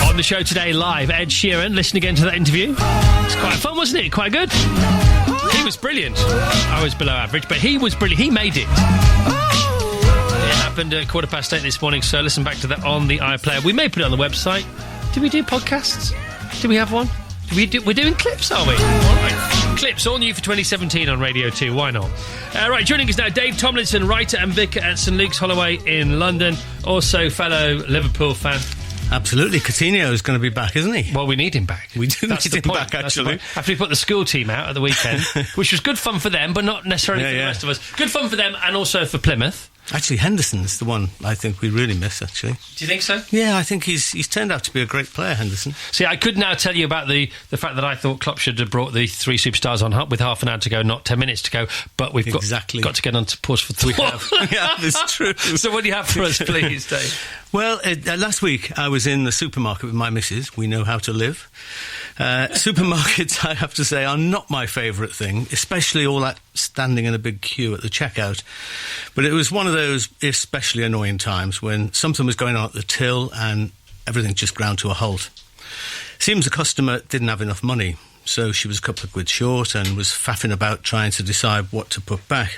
On the show today, live, Ed Sheeran. Listen again to that interview. It's quite fun, wasn't it? Quite good. He was brilliant. I was below average, but he was brilliant. He made it. It happened at 8:15 this morning, so listen back to that on the iPlayer. We may put it on the website. Do we do podcasts? Do we have one? We're doing clips, are we? All right. Clips, all new for 2017 on Radio 2. Why not? Right, joining us now, Dave Tomlinson, writer and vicar at St Luke's Holloway in London. Also, fellow Liverpool fan. Absolutely. Coutinho is going to be back, isn't he? Well, we need him back. We do need him back, actually. After we put the school team out at the weekend, which was good fun for them, but not necessarily for the rest of us. Good fun for them and also for Plymouth. Actually, Henderson's the one I think we really miss, actually. Do you think so? Yeah, I think he's turned out to be a great player, Henderson. See, I could now tell you about the fact that I thought Klopp should have brought the three superstars on with half an hour to go, not 10 minutes to go, but we've got to get on to pause for thought. Yeah, that's true. So what do you have for us, please, Dave? Well, last week I was in the supermarket with my missus. We know how to live. Supermarkets, I have to say, are not my favourite thing, especially all that standing in a big queue at the checkout. But it was one of those especially annoying times when something was going on at the till and everything just ground to a halt. Seems the customer didn't have enough money, so she was a couple of quid short and was faffing about trying to decide what to put back.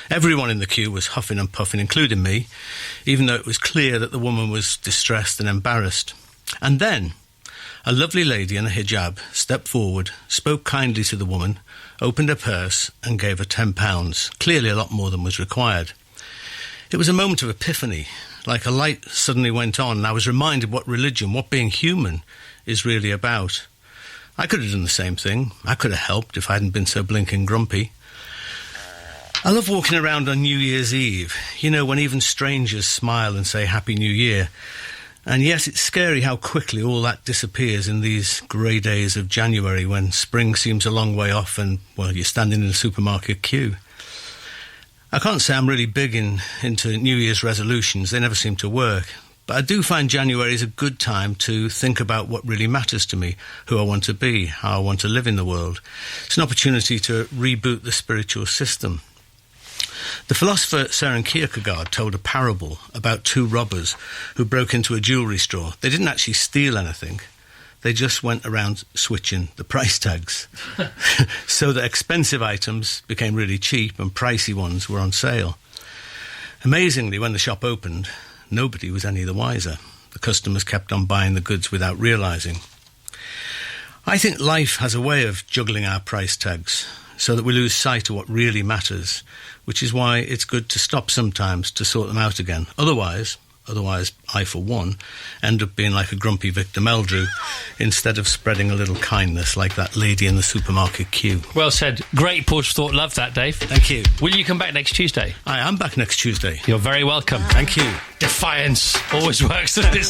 Everyone in the queue was huffing and puffing, including me, even though it was clear that the woman was distressed and embarrassed. And then a lovely lady in a hijab stepped forward, spoke kindly to the woman, opened her purse and gave her £10, clearly a lot more than was required. It was a moment of epiphany, like a light suddenly went on, and I was reminded what religion, what being human, is really about. I could have done the same thing. I could have helped if I hadn't been so blinking grumpy. I love walking around on New Year's Eve, you know, when even strangers smile and say Happy New Year. And yes, it's scary how quickly all that disappears in these grey days of January when spring seems a long way off and, well, you're standing in a supermarket queue. I can't say I'm really big into New Year's resolutions. They never seem to work. But I do find January is a good time to think about what really matters to me, who I want to be, how I want to live in the world. It's an opportunity to reboot the spiritual system. The philosopher Søren Kierkegaard told a parable about two robbers who broke into a jewellery store. They didn't actually steal anything. They just went around switching the price tags so that expensive items became really cheap and pricey ones were on sale. Amazingly, when the shop opened, nobody was any the wiser. The customers kept on buying the goods without realising. I think life has a way of juggling our price tags so that we lose sight of what really matters, which is why it's good to stop sometimes to sort them out again. Otherwise, I, for one, end up being like a grumpy Victor Meldrew instead of spreading a little kindness like that lady in the supermarket queue. Well said. Great pause for thought. Love that, Dave. Thank you. Will you come back next Tuesday? I am back next Tuesday. You're very welcome. Thank you. Defiance always works, doesn't it?